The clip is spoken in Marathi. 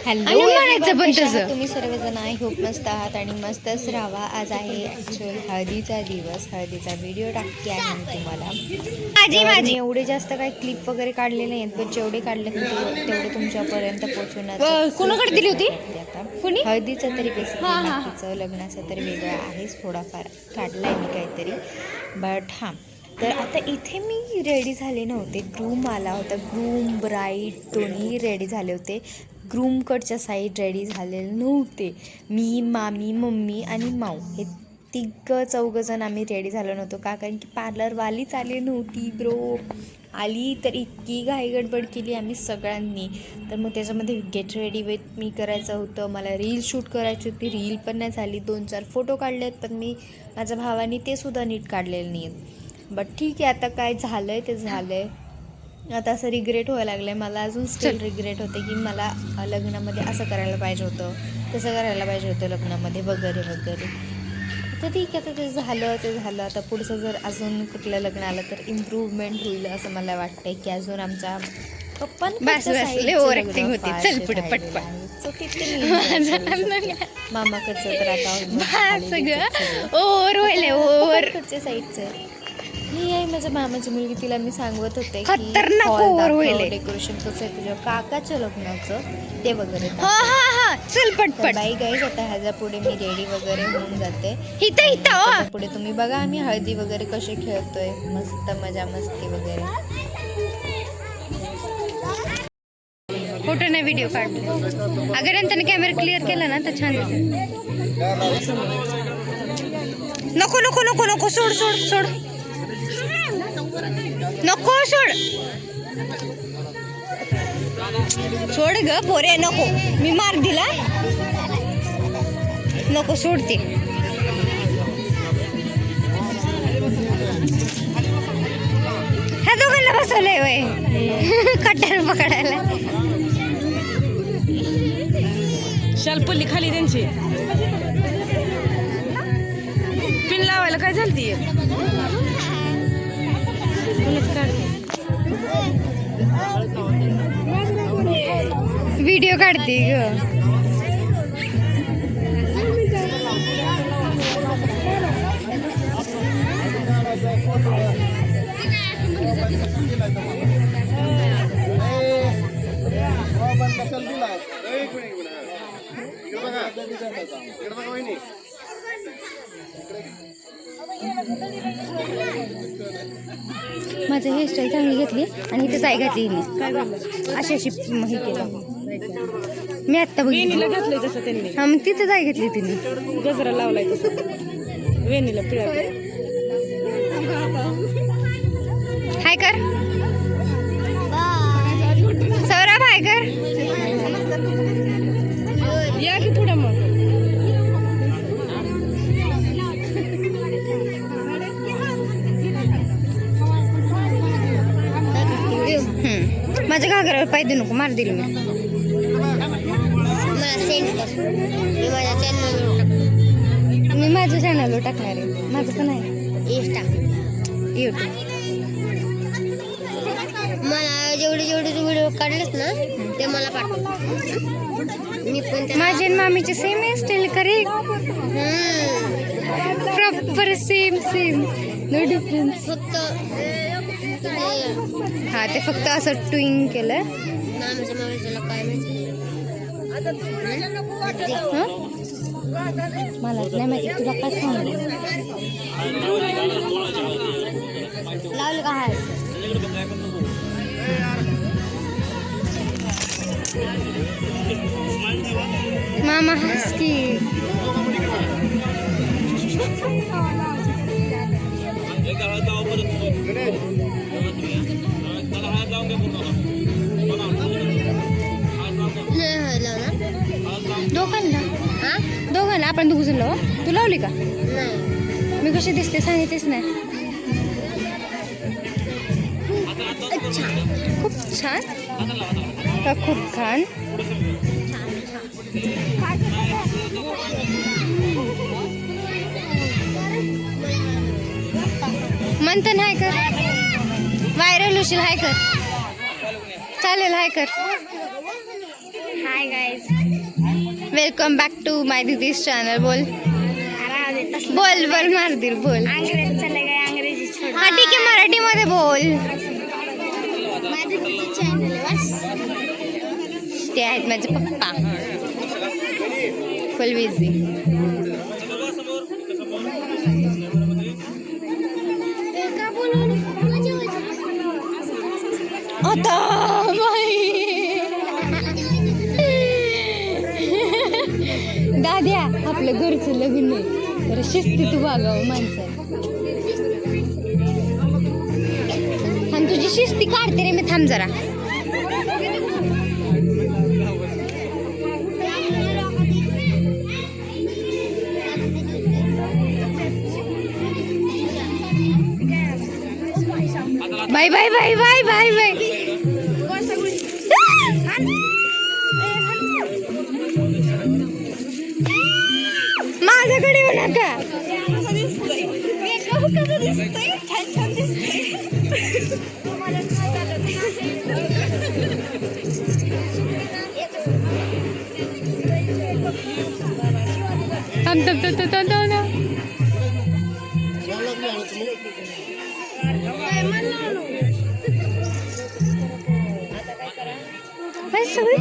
हॅलो म्हणायचं पण तसं. तुम्ही सर्वजण आय होप मस्त आहात आणि मस्तच राहा. आज आहे ॲक्च्युअल हळदीचा दिवस. हळदीचा व्हिडिओ टाकते आहे मी तुम्हाला. मी एवढे जास्त काही क्लिप वगैरे काढले नाहीत, पण जेवढे काढले तेवढे तुमच्यापर्यंत पोहोचवण्याचं कोणाकडे दिली होती आता. हळदीचं तरी बेसिकली, बाकीचं लग्नाचं तरी वेगळं आहेच. थोडाफार काढलाय मी काहीतरी, बट हां. तर आता इथे मी रेडी झाले नव्हते. ग्रूम आला होता, ग्रूम ब्राईड दोन्ही रेडी झाले होते. ग्रूमकडच्या साईड रेडी झालेले नव्हते. मी, मामी, मम्मी आणि माऊ हे चौघजण आम्ही रेडी झालो नव्हतो का, कारण की पार्लरवालीच आली नव्हती. ब्रो आली तर इतकी घाई गडबड केली आम्ही सगळ्यांनी. तर मग त्याच्यामध्ये गेट रेडी विथ मी करायचं होतं, मला रील शूट करायची होती. रील पण नाही झाली. 2-4 फोटो काढले आहेत, पण मी माझ्या भावाने ते सुद्धा नीट काढलेले नाही आहेत. बट ठीक आहे, आता काय झालं आहे ते झालं आहे. आता असं रिग्रेट व्हायला लागलं आहे मला. अजून स्टिल रिग्रेट होते की मला लग्नामध्ये असं करायला पाहिजे होतं, तसं करायला पाहिजे होतं लग्नामध्ये वगैरे वगैरे. तर ठीक आहे, आता ते झालं. आता पुढचं जर अजून कुठलं लग्न आलं तर इम्प्रूव्हमेंट होईल असं मला वाटतं आहे, की अजून आमच्या पप्पांकडचं मामाकडचं तर आता सगळं साईडचं आहे. ही आहे माझ्या मामाची मुलगी. तिला मी सांगत होते की डेकोरेशन कसं आहे तुझ्या काकाच्या लग्नाचं ते वगैरे. चल पटपट बाई गाईज. आता ह्याच्या पुढे मी रेडी वगैरे होऊन जाते. पुढे तुम्ही बघा आम्ही हळदी वगैरे कसे खेळतोय, मस्त मजा मस्ती वगैरे. फोटो नाही व्हिडिओ काढले. अगर त्यांनी कॅमेरा क्लिअर केला ना तर छान दिसेल. नको नको नको नको सोड सोड सोड नको सोड सोड ग पोरे नको. मी मार दिला नको सोडते. ह्या दोघांना बसवलंय वय कट्टर पकडायला. शालपल्ली खाली त्यांची पिन लावायला काय झालती. व्हिडिओ काढते ग. माझं हेअरस्टाईल चांगली घेतली आणि इथे जाय घातली हिने अशी अशी हे केलं मी आत्ता वेणीला घातलंय तसं त्यांनी. हा मग तिथं जाय घेतली तिने. गजरा लावलाय तसं वेणीला पिळा. हाय कर सौरभ, हाय कर. या की पुढं मग. माझ्या घागरावर पाय देऊ नको, मार दिलं मी. मी माझ्या चॅनलवर टाकणार आहे. माझं पण आहे यूट्यूब. मला जेवढे तू व्हिडिओ काढलेस ना ते मला पाठव. मी पण माझे मामीचे सेम हेअरस्टाईल करे, प्रॉपर सेम नो डिफरन्स. फक्त हा ते फक्त असं ट्विंग केलं. मामाच्या मावशीला काय माहिती. मला नाही माहिती, तुला काय सांगू. लावलं का हाय. मामा हस की. दोघांना आपण दोघं लाव. तू लावली का. मी कशी दिसते सांगितलीच नाही. खूप छान का खूप छान. मंथन हाय कर, व्हायरल होशील. हाय कर, चालेल. हाय कर. Hi guys. Welcome back to my दीदीज चॅनल. बोल बोल बोल मारतील बोल. हा ठीक आहे, मराठीमध्ये बोल. ते आहेत माझे पप्पा, फुल बिझी. आता दाद्या आपलं घरचं लग्न आहे, तर शिस्तीत वागावं माणसाने. आणि तुझी शिस्ती काढते रे मी. थांब जरा. Bye bye bye bye bye bye. माझ्याकडे येऊ नका. सगळी